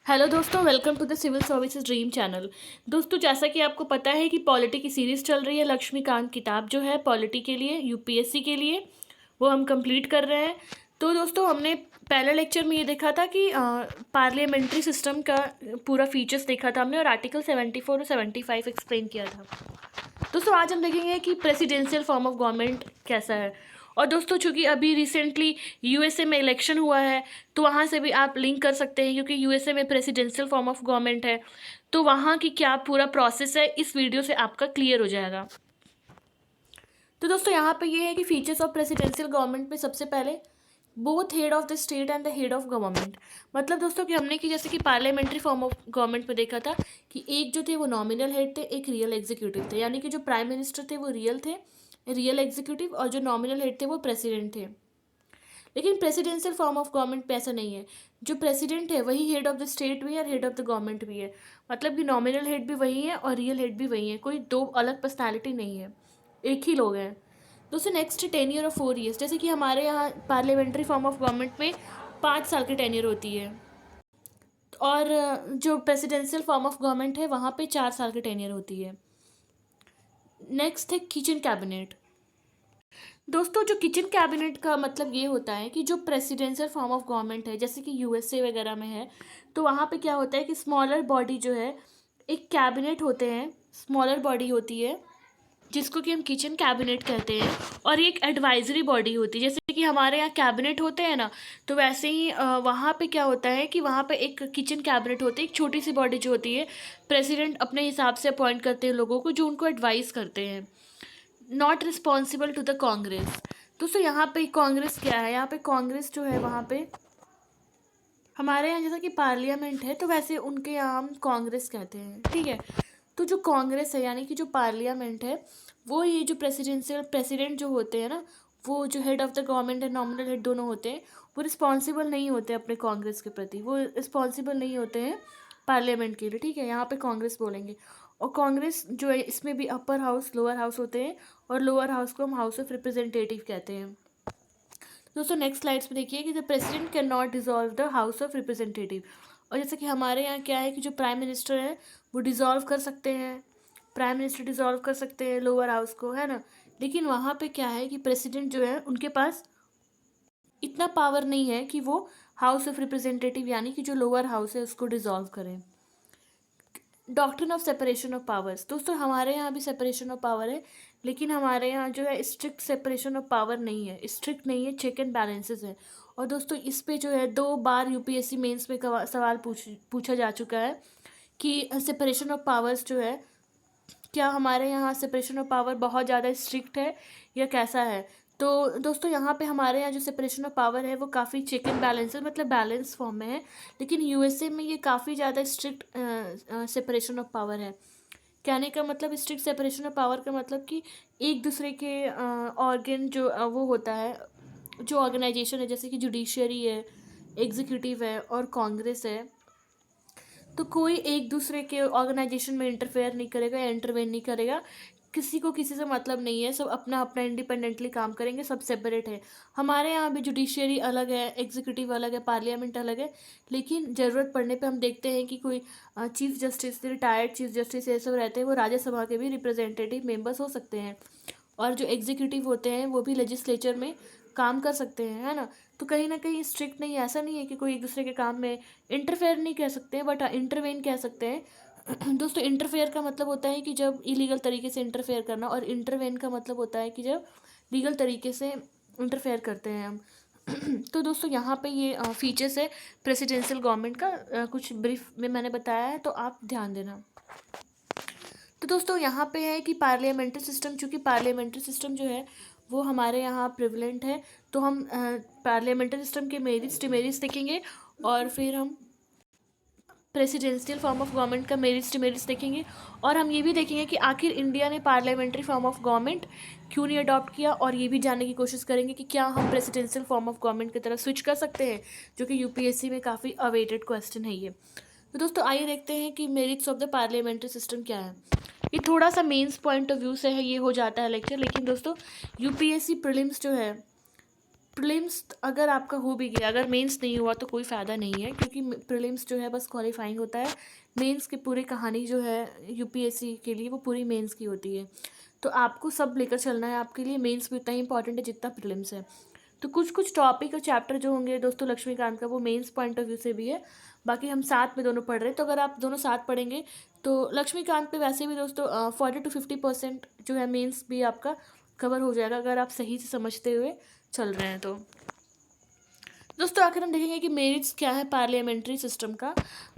Hello दोस्तों, welcome to the civil services dream channel. दोस्तों, जैसा कि आपको पता है कि पॉलिटी की सीरीज़ चल रही है। लक्ष्मीकांत किताब जो है पॉलिटी के लिए, यूपीएससी के लिए, वो हम कंप्लीट कर रहे हैं। तो दोस्तों, हमने पहले लेक्चर में ये देखा था कि पार्लियामेंट्री सिस्टम का पूरा फीचर्स देखा था हमने, और आर्टिकल 74 और 75 एक्सप्लेन किया था। दोस्तों, आज हम देखेंगे कि प्रेसिडेंशियल फॉर्म ऑफ गवर्नमेंट कैसा है। और दोस्तों, चूंकि अभी रिसेंटली यूएसए में इलेक्शन हुआ है, तो वहाँ से भी आप लिंक कर सकते हैं, क्योंकि यूएसए में प्रेसिडेंशियल फॉर्म ऑफ गवर्नमेंट है। तो वहाँ की क्या पूरा प्रोसेस है, इस वीडियो से आपका क्लियर हो जाएगा। तो दोस्तों, यहाँ पे ये है कि फीचर्स ऑफ प्रेसिडेंशियल गवर्नमेंट में सबसे पहले both head of the state and the head of government. मतलब दोस्तों कि हमने कि जैसे कि पार्लियामेंट्री फॉर्म ऑफ गवर्नमेंट में देखा था कि एक जो थे वो नॉमिनल हेड थे, एक रियल एग्जीक्यूटिव थे। यानी कि जो प्राइम मिनिस्टर थे वो रियल थे, रियल एग्जीक्यूटिव, और जो नॉमिनल हेड थे वो प्रेसिडेंट थे। लेकिन प्रेसिडेंशियल फॉर्म ऑफ गवर्नमेंट पे ऐसा नहीं है। जो प्रेसिडेंट है वही हेड ऑफ द स्टेट भी है और हेड ऑफ द गवर्नमेंट भी है। मतलब कि नॉमिनल हेड भी वही है और रियल हेड भी वही है, कोई दो अलग पर्सनैलिटी नहीं है, एक ही लोग हैं। दोस्तों, नेक्स्ट टेन्योर ऑफ 4 ईयर्स। जैसे कि हमारे यहाँ पार्लियामेंट्री फॉर्म ऑफ गवर्नमेंट में 5 साल की टेन्योर होती है, और जो प्रेसिडेंशियल फॉर्म ऑफ गवर्नमेंट है वहाँ पे 4 साल की टेन्योर होती है। नेक्स्ट है किचन कैबिनेट। दोस्तों, जो किचन कैबिनेट का मतलब ये होता है कि जो प्रेसिडेंशियल फॉर्म ऑफ गवर्नमेंट है, जैसे कि यूएसए वगैरह में है, तो वहाँ पे क्या होता है कि स्मॉलर बॉडी जो है, एक कैबिनेट होते हैं, स्मॉलर बॉडी होती है जिसको कि हम किचन कैबिनेट कहते हैं, और ये एक एडवाइजरी बॉडी होती है। जैसे कि हमारे यहाँ कैबिनेट होते हैं ना, तो वैसे ही वहाँ पे क्या होता है कि वहाँ पे एक किचन कैबिनेट होती है, एक छोटी सी बॉडी जो होती है। प्रेसिडेंट अपने हिसाब से अपॉइंट करते हैं लोगों को जो उनको एडवाइस करते हैं, not responsible to the Congress. दोस्तों, यहाँ पे कांग्रेस क्या है, यहाँ पे कांग्रेस जो है वहाँ पे हमारे यहाँ जैसा कि पार्लियामेंट है, तो वैसे उनके यहाँ हम कांग्रेस कहते हैं, ठीक है। तो जो कांग्रेस है यानी कि जो पार्लियामेंट है, वो ये जो प्रेसिडेंट जो होते हैं ना, वो जो हेड ऑफ द गवर्नमेंट है, नॉमिनल हेड दोनों होते हैं, वो रिस्पॉन्सिबल नहीं होते अपने कांग्रेस के प्रति, वो रिस्पॉन्सिबल नहीं होते हैं पार्लियामेंट के लिए, ठीक है। यहाँ पे कांग्रेस बोलेंगे। और कांग्रेस जो है इसमें भी अपर हाउस, लोअर हाउस होते हैं, और लोअर हाउस को हम हाउस ऑफ रिप्रेजेंटेटिव कहते हैं। दोस्तों, नेक्स्ट स्लाइड्स में देखिए कि the president can not dissolve the house of representative. और जैसे कि हमारे यहाँ क्या है कि जो प्राइम मिनिस्टर है वो डिसॉल्व कर सकते हैं, प्राइम मिनिस्टर डिसॉल्व कर सकते हैं लोअर हाउस को, है ना। लेकिन वहाँ पे क्या है कि प्रेसिडेंट जो है उनके पास इतना पावर नहीं है कि वो हाउस ऑफ रिप्रेजेंटेटिव यानी कि जो लोअर हाउस है उसको डिसॉल्व करें। Doctrine of separation of powers. दोस्तों, हमारे यहाँ भी सेपरेशन ऑफ पावर है, लेकिन हमारे यहाँ जो है स्ट्रिक्ट सेपरेशन ऑफ पावर नहीं है, स्ट्रिक्ट नहीं है, चेक एंड बैलेंसेस है। और दोस्तों, इस पे जो है 2 बार यूपीएससी मेंस में सवाल पूछा जा चुका है कि सेपरेशन ऑफ पावर्स जो है, क्या हमारे यहाँ सेपरेशन ऑफ पावर बहुत ज़्यादा स्ट्रिक्ट है या कैसा है। तो दोस्तों, यहाँ पे हमारे यहाँ जो सेपरेशन ऑफ पावर है वो काफ़ी चेक एंड बैलेंसेस, मतलब बैलेंस फॉर्म में है। लेकिन यूएसए में ये काफ़ी ज़्यादा स्ट्रिक्ट सेपरेशन ऑफ पावर है। कहने का मतलब स्ट्रिक्ट सेपरेशन ऑफ पावर का मतलब कि एक दूसरे के ऑर्गन जो वो होता है, जो ऑर्गेनाइजेशन है, जैसे कि जुडिशरी है, एग्जीक्यूटिव है और कांग्रेस है, तो कोई एक दूसरे के ऑर्गेनाइजेशन में इंटरफेयर नहीं करेगा या इंटरवेन नहीं करेगा। किसी को किसी से मतलब नहीं है, सब अपना अपना इंडिपेंडेंटली काम करेंगे, सब सेपरेट है। हमारे यहाँ भी जुडिशियरी अलग है, एग्जीक्यूटिव अलग है, पार्लियामेंट अलग है। लेकिन ज़रूरत पड़ने पे हम देखते हैं कि कोई chief justice, retired chief justice ये सब रहते हैं, वो राज्यसभा के भी रिप्रेजेंटेटिव मेंबर्स हो सकते हैं। और जो एग्जीक्यूटिव होते हैं वो भी लेजिस्लेचर में काम कर सकते हैं, है ना। तो कहीं ना कहीं स्ट्रिक्ट नहीं है, ऐसा नहीं है कि कोई एक दूसरे के काम में इंटरफेयर नहीं कह सकते, बट इंटरवेन कह सकते हैं। दोस्तों, इंटरफेयर का मतलब होता है कि जब इलीगल तरीके से इंटरफेयर करना, और इंटरवेन का मतलब होता है कि जब लीगल तरीके से इंटरफेयर करते हैं हम। तो दोस्तों, यहाँ पे ये फीचर्स है प्रेसिडेंशियल गवर्नमेंट का, कुछ ब्रीफ में मैंने बताया है, तो आप ध्यान देना। तो दोस्तों, यहाँ पे है कि पार्लियामेंट्री सिस्टम, चूँकि पार्लियामेंट्री सिस्टम जो है वो हमारे यहाँ प्रिवलेंट है, तो हम पार्लियामेंट्री सिस्टम के मेरिट्स डिमेरिट्स देखेंगे, और फिर हम प्रेसिडेंशियल फॉर्म ऑफ गवर्नमेंट का मेरिट्स डिमेरिट्स देखेंगे। और हम ये भी देखेंगे कि आखिर इंडिया ने पार्लियामेंट्री फॉर्म ऑफ गवर्नमेंट क्यों नहीं अडॉप्ट किया, और ये भी जानने की कोशिश करेंगे कि क्या हम प्रेसिडेंशियल फॉर्म ऑफ गवर्नमेंट की तरफ स्विच कर सकते हैं, जो कि यूपीएससी में काफ़ी अवेटेड क्वेश्चन है ये। तो दोस्तों, आइए देखते हैं कि merits of the parliamentary system क्या है। ये थोड़ा सा मेंस पॉइंट ऑफ व्यू से है, ये हो जाता है लेक्चर, लेकिन दोस्तों यूपीएससी प्रीलिम्स जो है प्रीलिम्स अगर आपका हो भी गया, अगर मेंस नहीं हुआ तो कोई फ़ायदा नहीं है, क्योंकि प्रीलिम्स जो है बस क्वालिफाइंग होता है। मेंस की पूरी कहानी जो है यूपीएससी के लिए वो पूरी मेंस की होती है। तो आपको सब लेकर चलना है, आपके लिए मेंस भी उतना ही इंपॉर्टेंट है जितना प्रीलिम्स है। तो कुछ कुछ टॉपिक और चैप्टर जो होंगे दोस्तों लक्ष्मीकांत का, वो मेंस पॉइंट ऑफ व्यू से भी है। बाकी हम साथ में दोनों पढ़ रहे हैं, तो अगर आप दोनों साथ पढ़ेंगे तो लक्ष्मीकांत पे वैसे भी दोस्तों 40 to 50% जो है मेंस भी आपका कवर हो जाएगा, अगर आप सही से समझते हुए चल रहे हैं तो। दोस्तों आखिर हम देखेंगे कि मेरिट्स क्या है पार्लियामेंट्री सिस्टम का।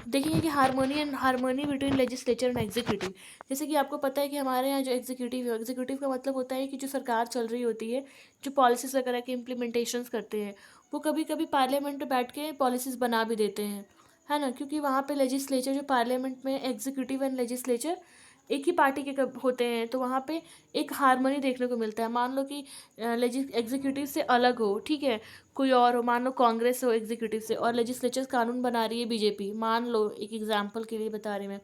देखेंगे कि harmony between legislature and executive. जैसे कि आपको पता है कि हमारे यहाँ जो एग्जीक्यूटिव का मतलब होता है कि जो सरकार चल रही होती है, जो पॉलिसीज़ वगैरह के इम्प्लीमेंटेशंस करते हैं, वो कभी कभी पार्लियामेंट में बैठ के पॉलिसीज़ बना भी देते हैं, है ना। क्योंकि वहाँ पे लेजिस्लेचर, जो पार्लियामेंट में एग्जीक्यूटिव एंड लेजिस्लेचर एक ही पार्टी के होते हैं, तो वहाँ पे एक हार्मनी देखने को मिलता है। मान लो कि एग्जीक्यूटिव से अलग हो, ठीक है, कोई और हो, मान लो कांग्रेस हो एग्जीक्यूटिव से, और लेजिस्लेचर कानून बना रही है बीजेपी, मान लो एक एग्जांपल के लिए बता रही मैं।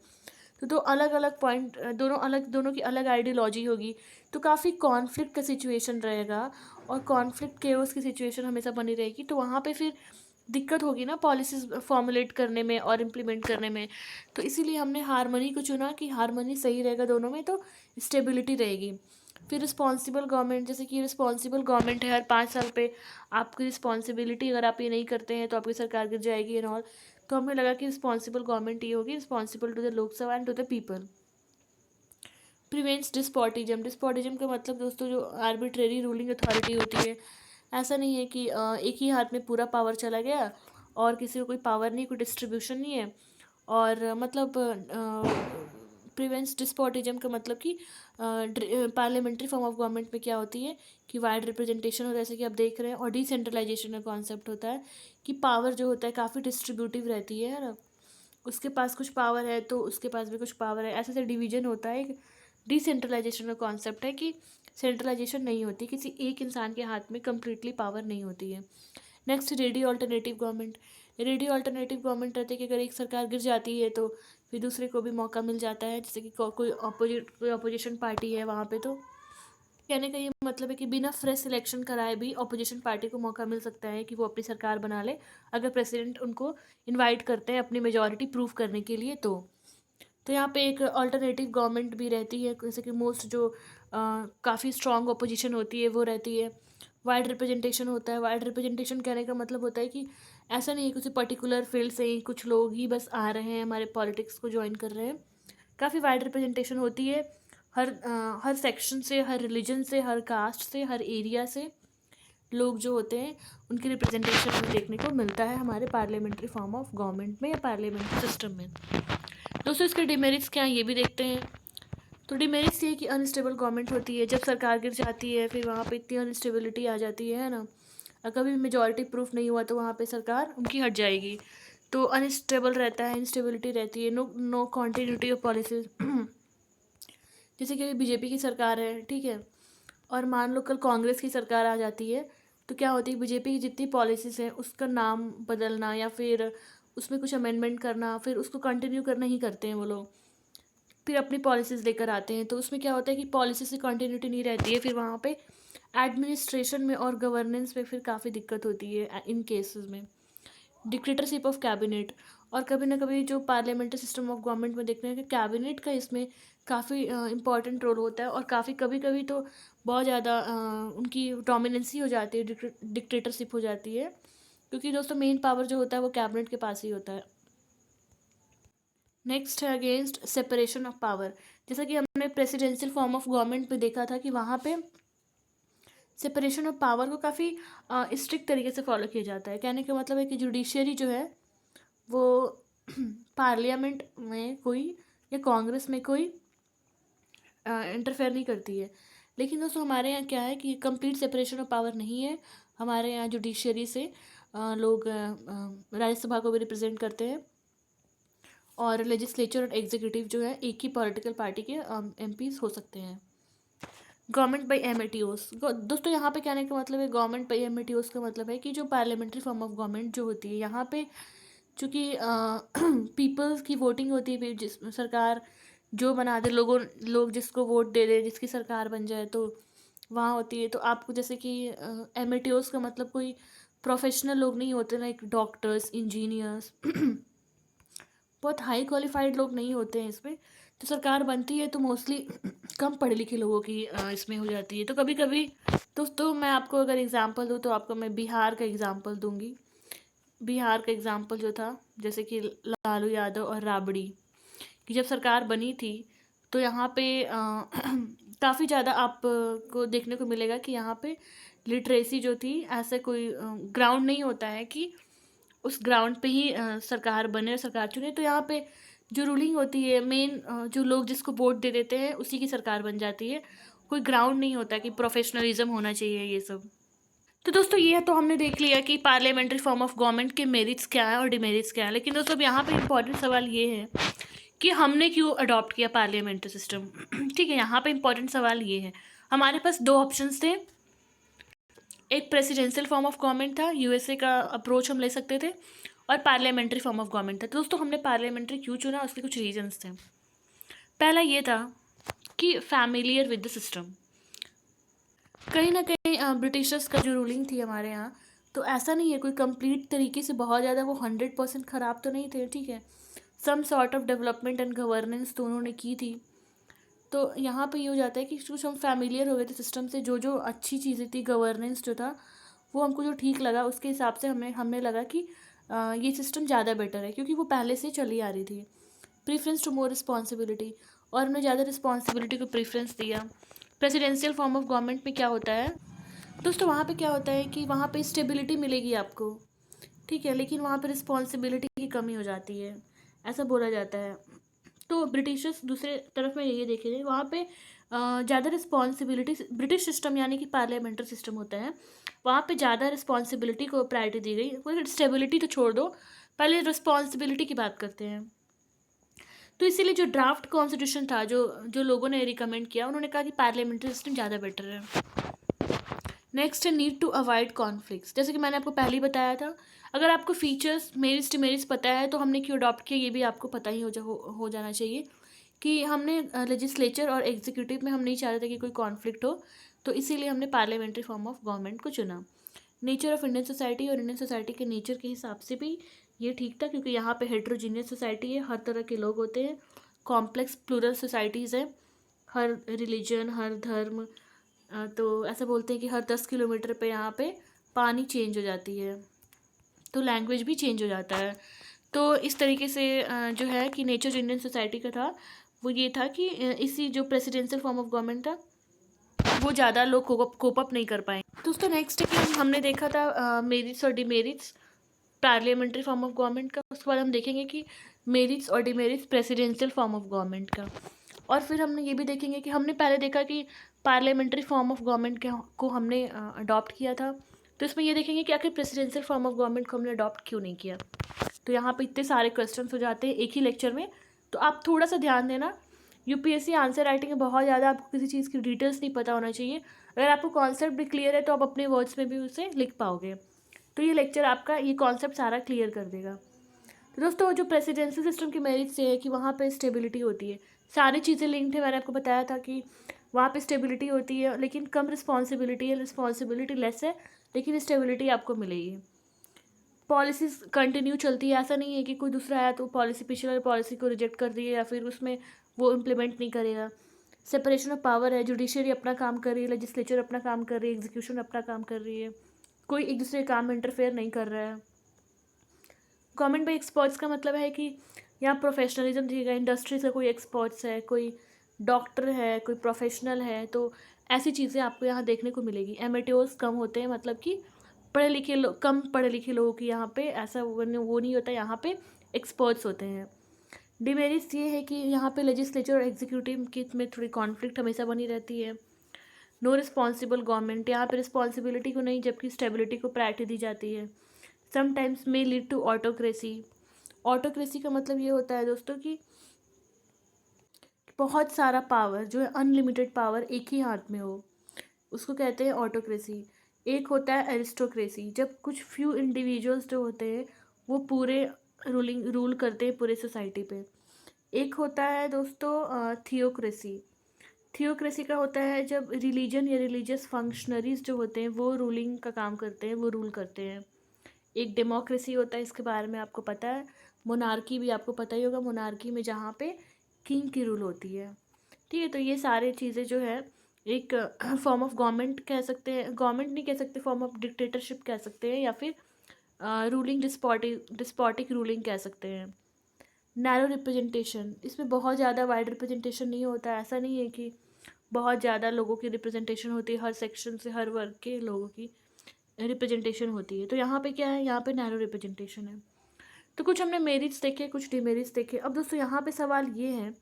तो दो अलग अलग पॉइंट, दोनों की अलग आइडियोलॉजी होगी, तो काफ़ी कॉन्फ्लिक्ट का सिचुएशन रहेगा, और कॉन्फ्लिक्ट केओस की सिचुएशन हमेशा बनी रहेगी। तो वहाँ पे फिर दिक्कत होगी ना पॉलिसीज फॉर्मुलेट करने में और इम्प्लीमेंट करने में। तो इसीलिए हमने हारमनी को चुना कि हारमनी सही रहेगा दोनों में, तो स्टेबिलिटी रहेगी। फिर रिस्पॉन्सिबल गवर्नमेंट, जैसे कि रिस्पॉन्सिबल गवर्नमेंट है, हर 5 साल पे आपकी रिस्पॉन्सिबिलिटी, अगर आप ये नहीं करते हैं तो आपकी सरकार गिर जाएगी एंड ऑल। तो हमें लगा कि रिस्पॉन्सिबल गवर्नमेंट ये होगी, responsible to the Lok Sabha and to the people. Prevents despotism का मतलब दोस्तों जो आर्बिट्रेरी रूलिंग अथॉरिटी होती है। ऐसा नहीं है कि एक ही हाथ में पूरा पावर चला गया और किसी को कोई पावर नहीं, कोई डिस्ट्रीब्यूशन नहीं है। और मतलब प्रिवेंट्स डिस्पॉटिज्म का मतलब कि पार्लियामेंट्री फॉर्म ऑफ गवर्नमेंट में क्या होती है कि वाइड रिप्रेजेंटेशन होता है, जैसे कि आप देख रहे हैं, और डिसेंट्रलाइजेशन का कॉन्सेप्ट होता है कि पावर जो होता है काफ़ी डिस्ट्रीब्यूटिव रहती है ना। उसके पास कुछ पावर है तो उसके पास भी कुछ पावर है, ऐसे से डिवीजन होता है। डिसेंट्रलाइजेशन का कॉन्सेप्ट है कि सेंट्रलाइजेशन नहीं होती, किसी एक इंसान के हाथ में कम्प्लीटली पावर नहीं होती है। Next, radio alternative government. Radio alternative government रहती है कि अगर एक सरकार गिर जाती है तो फिर दूसरे को भी मौका मिल जाता है, जैसे कि कोई अपोजिशन पार्टी है वहाँ पे। तो कहने का ये मतलब है कि बिना फ्रेश सिलेक्शन कराए भी अपोजिशन पार्टी को मौका मिल सकता है कि वो अपनी सरकार बना ले, अगर प्रेसिडेंट उनको इनवाइट करते हैं अपनी मेजॉरिटी प्रूव करने के लिए। तो यहाँ पे एक अल्टरनेटिव गवर्नमेंट भी रहती है, जैसे कि मोस्ट जो काफ़ी स्ट्रॉन्ग अपोजिशन होती है वो रहती है। वाइड रिप्रेजेंटेशन होता है। वाइड रिप्रेजेंटेशन कहने का मतलब होता है कि ऐसा नहीं है किसी पर्टिकुलर फील्ड से ही कुछ लोग ही बस आ रहे हैं हमारे पॉलिटिक्स को ज्वाइन कर रहे हैं। काफ़ी वाइड रिप्रेजेंटेशन होती है, हर सेक्शन से, हर रिलीजन से, हर कास्ट से, हर एरिया से लोग जो होते हैं उनकी रिप्रेजेंटेशन हमें देखने को मिलता है हमारे पार्लियामेंट्री फॉर्म ऑफ गवर्नमेंट में या पार्लियामेंट्री सिस्टम में। दोस्तों इसके डिमेरिट्स क्या हैं ये भी देखते हैं। तो डिमेरिट्स ये कि अनस्टेबल गवर्नमेंट होती है, जब सरकार गिर जाती है फिर वहाँ पे इतनी अनस्टेबिलिटी आ जाती है ना। और कभी मेजॉरिटी प्रूफ नहीं हुआ तो वहाँ पे सरकार उनकी हट जाएगी, तो अनस्टेबल रहता है, इंस्टेबिलिटी रहती है, नो कॉन्टीन्यूटी ऑफ पॉलिसीज। जैसे कि बीजेपी की सरकार है, ठीक है, और मान लो कल कांग्रेस की सरकार आ जाती है, तो क्या होती है बीजेपी की जितनी पॉलिसीज़ हैं उसका नाम बदलना या फिर उसमें कुछ अमेंडमेंट करना, फिर उसको कंटिन्यू करना ही करते हैं वो लोग, फिर अपनी पॉलिसीज़ लेकर आते हैं। तो उसमें क्या होता है कि पॉलिसी से कंटिन्यूटी नहीं रहती है, फिर वहाँ पे एडमिनिस्ट्रेशन में और गवर्नेंस में फिर काफ़ी दिक्कत होती है इन केसेस में। डिक्टेटरशिप ऑफ कैबिनेट, और कभी ना कभी जो पार्लियामेंट्री सिस्टम ऑफ गवर्नमेंट में देखते हैं कि कैबिनेट का इसमें काफ़ी इंपॉर्टेंट रोल होता है, और काफ़ी कभी कभी तो बहुत ज़्यादा उनकी डोमिनेंसी हो जाती है, डिक्टेटरशिप हो जाती है, क्योंकि दोस्तों मेन पावर जो होता है वो कैबिनेट के पास ही होता है। नेक्स्ट है अगेंस्ट सेपरेशन ऑफ पावर। जैसा कि हमने प्रेसिडेंशियल फॉर्म ऑफ गवर्नमेंट में देखा था कि वहाँ पे सेपरेशन ऑफ पावर को काफ़ी स्ट्रिक्ट तरीके से फॉलो किया जाता है। कहने का मतलब है कि जुडिशियरी जो है वो पार्लियामेंट में कोई या कांग्रेस में कोई इंटरफेयर नहीं करती है। लेकिन दोस्तों हमारे यहाँ क्या है कि कंप्लीट सेपरेशन ऑफ पावर नहीं है। हमारे यहाँ जुडिशियरी से लोग राज्यसभा को भी रिप्रेजेंट करते हैं, और लेजिस्लेचर और एग्जीक्यूटिव जो है एक ही पॉलिटिकल पार्टी के एमपीज हो सकते हैं। गवर्नमेंट बाई एमएटीओस, दोस्तों यहाँ पे कहने का मतलब है गवर्नमेंट बाई एमएटीओस का मतलब है कि जो पार्लियामेंट्री फॉर्म ऑफ गवर्नमेंट जो होती है यहाँ पे चूँकि पीपल्स की वोटिंग होती है, जिस सरकार जो बना दे लोग जिसको वोट दे दे जिसकी सरकार बन जाए, तो वहाँ होती है। तो आपको जैसे कि एमेट्योर्स का मतलब कोई प्रोफेशनल लोग नहीं होते, लाइक डॉक्टर्स, इंजीनियर्स बहुत हाई क्वालिफाइड लोग नहीं होते हैं इसमें। तो सरकार बनती है तो मोस्टली कम पढ़े लिखे लोगों की इसमें हो जाती है। तो कभी कभी दोस्तों मैं आपको अगर एग्ज़ाम्पल दूँ तो आपको मैं बिहार का एग्ज़ाम्पल दूंगी। बिहार का एग्ज़ाम्पल जो था, जैसे कि लालू यादव और राबड़ी की जब सरकार बनी थी, तो यहाँ पे काफ़ी ज़्यादा आपको देखने को मिलेगा कि यहाँ पे लिटरेसी जो थी, ऐसा कोई ग्राउंड नहीं होता है कि उस ग्राउंड पे ही सरकार बने और सरकार चुने। तो यहाँ पे जो रूलिंग होती है, मेन जो लोग जिसको वोट दे देते हैं उसी की सरकार बन जाती है। कोई ग्राउंड नहीं होता कि प्रोफेशनलिज्म होना चाहिए ये सब। तो दोस्तों ये तो हमने देख लिया कि पार्लियामेंट्री फॉर्म ऑफ गवर्नमेंट के मेरिट्स क्या है और डिमेरिट्स क्या है। लेकिन दोस्तों अब यहाँ पे इंपॉर्टेंट सवाल ये है कि हमने क्यों अडॉप्ट किया पार्लियामेंट्री सिस्टम। ठीक है, यहाँ पे इंपॉर्टेंट सवाल ये है, हमारे पास दो ऑप्शंस थे। एक प्रेसिडेंशियल फॉर्म ऑफ गवर्नमेंट था, यूएसए का अप्रोच हम ले सकते थे, और पार्लियामेंट्री फॉर्म ऑफ गवर्नमेंट था। तो दोस्तों हमने पार्लियामेंट्री क्यों चुना, उसके कुछ रीजंस थे। पहला ये था कि फैमिलियर विद द सिस्टम। कहीं ना कहीं ब्रिटिशर्स का जो रूलिंग थी हमारे यहाँ, तो ऐसा नहीं है कोई कंप्लीट तरीके से बहुत ज़्यादा वो 100% ख़राब तो नहीं थे। ठीक है, some sort of development and governance तो उन्होंने की थी। तो यहाँ पे ये हो जाता है कि कुछ हम फैमिलियर हो गए थे सिस्टम से, जो जो अच्छी चीज़ें थी, गवर्नेंस जो था वो हमको जो ठीक लगा, उसके हिसाब से हमने लगा कि ये सिस्टम ज़्यादा बेटर है, क्योंकि वो पहले से चली आ रही थी। प्रीफरेंस टू मोर रिस्पॉन्सिबिलिटी, और हमने ज़्यादा रिस्पॉन्सिबिलिटी को प्रीफरेंस दिया। प्रेसिडेंशियल फॉर्म ऑफ गवर्नमेंट में क्या होता है दोस्तों, वहाँ पे क्या होता है कि वहाँ पे स्टेबिलिटी मिलेगी आपको, ठीक है, लेकिन वहाँ पे रिस्पॉन्सिबिलिटी की कमी हो जाती है, ऐसा बोला जाता है। तो ब्रिटिशर्स दूसरे तरफ में ये देखेंगे, वहाँ पे ज़्यादा रिस्पॉन्सिबिलिटी, ब्रिटिश सिस्टम यानी कि पार्लियामेंट्री सिस्टम होता है, वहाँ पे ज़्यादा रिस्पॉन्सिबिलिटी को प्रायोरिटी दी गई। स्टेबिलिटी तो छोड़ दो, पहले रिस्पॉन्सिबिलिटी की बात करते हैं। तो इसीलिए जो ड्राफ्ट कॉन्स्टिट्यूशन था, जो जो लोगों ने रिकमेंड किया, उन्होंने कहा कि पार्लियामेंट्री सिस्टम ज़्यादा बेटर है। नेक्स्ट है नीड टू अवॉइड कॉन्फ्लिक्ट्स। जैसे कि मैंने आपको पहले ही बताया था, अगर आपको फीचर्स, मेरिट्स डिमेरिट्स पता है तो हमने क्यों अडॉप्ट किया ये भी आपको पता ही हो जाना चाहिए कि हमने लेजिस्लेचर और एग्जीक्यूटिव में हम नहीं चाह रहे थे कि कोई कॉन्फ्लिक्ट हो, तो इसीलिए हमने पार्लियामेंट्री फॉर्म ऑफ गवर्नमेंट को चुना। नेचर ऑफ इंडियन सोसाइटी, और इंडियन सोसाइटी के नेचर के हिसाब से भी ये ठीक था, क्योंकि यहाँ पे हेट्रोजीनियस सोसाइटी है, हर तरह के लोग होते हैं, कॉम्प्लेक्स प्लूरल सोसाइटीज़ हैं, हर रिलीजन, हर धर्म, तो ऐसा बोलते हैं कि हर 10 किलोमीटर पे यहाँ पे पानी चेंज हो जाती है, तो लैंग्वेज भी चेंज हो जाता है। तो इस तरीके से जो है कि नेचर जो इंडियन सोसाइटी का था वो ये था कि इसी जो प्रेसिडेंशियल फॉर्म ऑफ गवर्नमेंट था वो ज़्यादा लोग कोप अप नहीं कर पाए। दोस्तों नेक्स्ट है कि हमने देखा था मेरिट्स और demerits parliamentary form of government का, उसके बाद हम देखेंगे कि मेरिट्स और demerits presidential form of government का, और फिर हमने ये भी देखेंगे कि हमने पहले देखा कि पार्लियामेंट्री फॉर्म ऑफ गवर्नमेंट को हमने अडॉप्ट किया था, तो इसमें ये देखेंगे कि आखिर प्रेसिडेंशियल फॉर्म ऑफ गवर्नमेंट को हमने अडॉप्ट क्यों नहीं किया। तो यहाँ पे इतने सारे क्वेश्चन हो जाते हैं एक ही लेक्चर में, तो आप थोड़ा सा ध्यान देना। यूपीएससी आंसर राइटिंग में बहुत ज़्यादा आपको किसी चीज़ की डिटेल्स नहीं पता होना चाहिए। अगर आपको कॉन्सेप्ट भी क्लियर है तो आप अपने वर्ड्स में भी उसे लिख पाओगे। तो ये लेक्चर आपका ये कॉन्सेप्ट सारा क्लियर कर देगा। तो दोस्तों जो प्रेसिडेंशियल सिस्टम की मेरिट से है कि वहाँ पे स्टेबिलिटी होती है, सारी चीज़ें लिंक्ड है। मैंने आपको बताया था कि वहाँ पे स्टेबिलिटी होती है, लेकिन कम रिस्पॉन्सिबिलिटी है, रिस्पॉन्सिबिलिटी लेस है, लेकिन स्टेबिलिटी आपको मिलेगी। पॉलिसीज़ कंटिन्यू चलती है, ऐसा नहीं है कि कोई दूसरा आया तो पॉलिसी, पिछले वाली पॉलिसी को रिजेक्ट कर दिए या फिर उसमें वो इम्प्लीमेंट नहीं करेगा। सेपरेशन ऑफ पावर है, जुडिशरी अपना काम कर रही है, लेजिस्लेचर अपना काम कर रही है, एग्जीक्यूशन अपना काम कर रही है, कोई एक दूसरे काम में इंटरफेयर नहीं कर रहा है। गवर्नमेंट बाई एक्सपर्ट्स का मतलब है कि यहाँ प्रोफेशनलिज्म दिखेगा, इंडस्ट्रीज का कोई एक्सपर्ट्स है, कोई डॉक्टर है, कोई प्रोफेशनल है, तो ऐसी चीज़ें आपको यहाँ देखने को मिलेगी। एमेट्योर्स कम होते हैं, मतलब कि पढ़े लिखे लोग, कम पढ़े लिखे लोगों की यहाँ पे ऐसा वो नहीं होता, यहाँ पे एक्सपर्ट्स होते हैं। डिमेरिट्स ये है कि यहाँ पे लेजिस्लेचर और एग्जीक्यूटिव की में थोड़ी कॉन्फ्लिक्ट हमेशा बनी रहती है। नो रिस्पॉन्सिबल गवर्नमेंट, यहाँ पे रिस्पॉन्सिबिलिटी को नहीं जबकि स्टेबिलिटी को प्रायोरिटी दी जाती है। Sometimes may lead to autocracy. Autocracy का मतलब ये होता है दोस्तों कि बहुत सारा पावर जो है, अनलिमिटेड पावर एक ही हाथ में हो, उसको कहते हैं ऑटोक्रेसी। एक होता है एरिस्टोक्रेसी, जब कुछ फ्यू इंडिविजुअल्स जो होते हैं वो पूरे रूल करते हैं पूरे सोसाइटी पे। एक होता है दोस्तों थियोक्रेसी, थियोक्रेसी का होता है जब रिलीजन या रिलीजियस फंक्शनरीज जो होते हैं वो रूलिंग का काम करते हैं, वो रूल करते हैं। एक डेमोक्रेसी होता है, इसके बारे में आपको पता है। मोनार्की भी आपको पता ही होगा, मोनार्की में जहाँ पे किंग की रूल होती है। ठीक है, तो ये सारी चीज़ें जो है एक फॉर्म ऑफ गवर्नमेंट कह सकते हैं, गवर्नमेंट नहीं कह सकते, फॉर्म ऑफ डिक्टेटरशिप कह सकते हैं, या फिर रूलिंग डिस्पॉटिक रूलिंग कह सकते हैं। नैरो रिप्रेजेंटेशन, इसमें बहुत ज़्यादा वाइड रिप्रेजेंटेशन नहीं होता है। ऐसा नहीं है कि बहुत ज़्यादा लोगों की रिप्रेजेंटेशन होती है, हर सेक्शन से हर वर्ग के लोगों की रिप्रेजेंटेशन होती है। तो यहाँ पे क्या है, यहाँ पे नैरो रिप्रेजेंटेशन है। तो कुछ हमने मेरिट्स देखे, कुछ डिमेरिट्स देखे। अब दोस्तों यहाँ पे सवाल ये है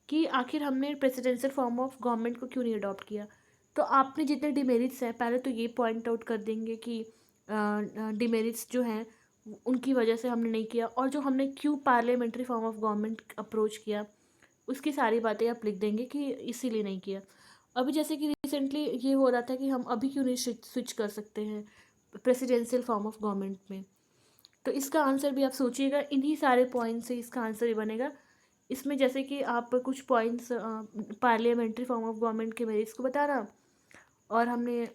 कि आखिर हमने प्रेसिडेंशियल फॉर्म ऑफ गवर्नमेंट को क्यों नहीं अडॉप्ट किया। तो आपने जितने डिमेरिट्स हैं पहले तो ये पॉइंट आउट कर देंगे कि डिमेरिट्स जो हैं उनकी वजह से हमने नहीं किया, और जो हमने क्यों parliamentary form of government approach किया उसकी सारी बातें आप लिख देंगे कि इसीलिए नहीं किया। अभी जैसे कि रिसेंटली ये हो रहा था कि हम अभी क्यों नहीं स्विच कर सकते हैं प्रेसिडेंशियल फॉर्म ऑफ गवर्नमेंट में। तो इसका आंसर भी आप सोचिएगा, इन्हीं सारे पॉइंट से इसका आंसर ही बनेगा। इसमें जैसे कि आप कुछ points parliamentary form of government के मेरिट्स को बताना, और हमने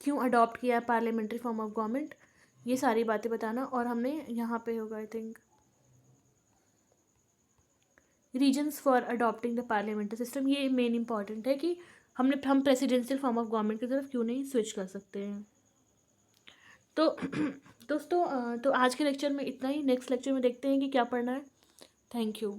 क्यों अडॉप्ट किया है पार्लियामेंट्री फॉर्म ऑफ गवर्नमेंट, ये सारी बातें बताना। और हमने यहाँ पे होगा I think reasons for adopting the parliamentary system. ये मेन इंपॉर्टेंट है कि हम प्रेसिडेंशियल फॉर्म ऑफ गवर्नमेंट की तरफ क्यों नहीं स्विच कर सकते हैं। तो दोस्तों तो आज के लेक्चर में इतना ही। नेक्स्ट लेक्चर में देखते हैं कि क्या पढ़ना है। Thank you.